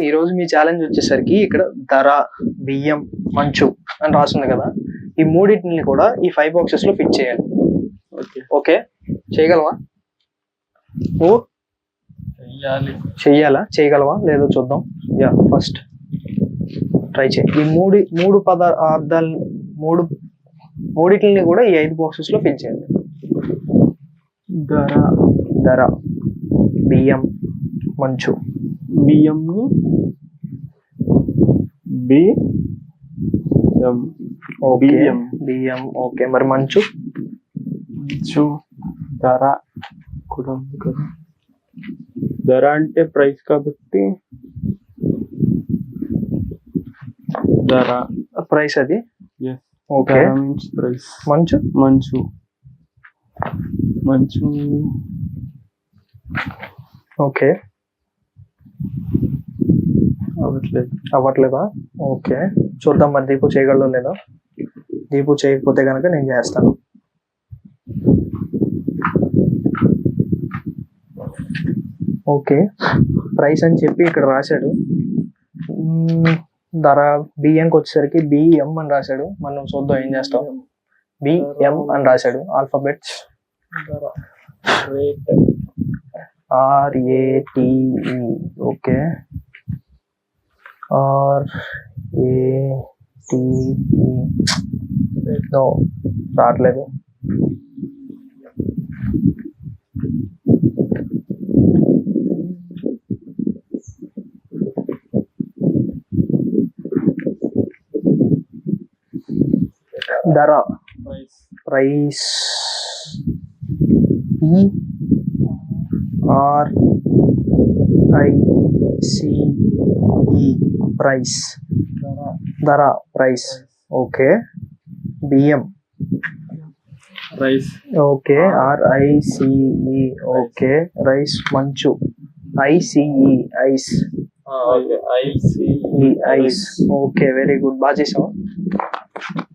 ఈ రోజు మీ ఛాలెంజ్ వచ్చేసరికి ఇక్కడ ధర, బియ్యం, మంచు అని రాస్తుంది కదా, ఈ మూడింటిని కూడా ఈ 5 బాక్సెస్ లో ఫిట్ చేయాలి. ఓకే చేయగలవా? నువ్వు చెయ్యాలా? చేయగలవా లేదో చూద్దాం. యా, ఫస్ట్ ట్రై చేయి. ఈ మూడు పదార్థాలని మూడిటిని కూడా ఈ 5 బాక్సెస్ లో ఫిల్ చేయాలి. ధర, బియ్యం, మంచు. బియ్యం బియ్యం ఓకే. మరి మంచు ధర కూడా ఉంది కదా. ధర అంటే ప్రైస్ కాబట్టి ధర ప్రైస్ అది. Okay, price. మంచు ఓకే. అవ్వట్లేదా? ఓకే, చూద్దాం మరి దీపు చేయగలదో లేదో. దీపు చేయకపోతే కనుక నేను చేస్తాను. ఓకే, ప్రైస్ అని చెప్పి ఇక్కడ రాశాడు. ధర బియ్యంకి వచ్చేసరికి బిఎం అని రాశాడు. మనం చూద్దాం ఏం చేస్తాం. బిఎం అని రాశాడు alphabets. RATE. Okay, RATE. No, రావట్లేదు. ధర, ప్రైస్, RICE, ప్రైస్. ధర, ప్రైస్. ఓకే. బియ్యం rice. Okay, RICE. Okay. Rice, మంచు, ICE, ice. Ice. Okay, very good, బాగా చేసావు.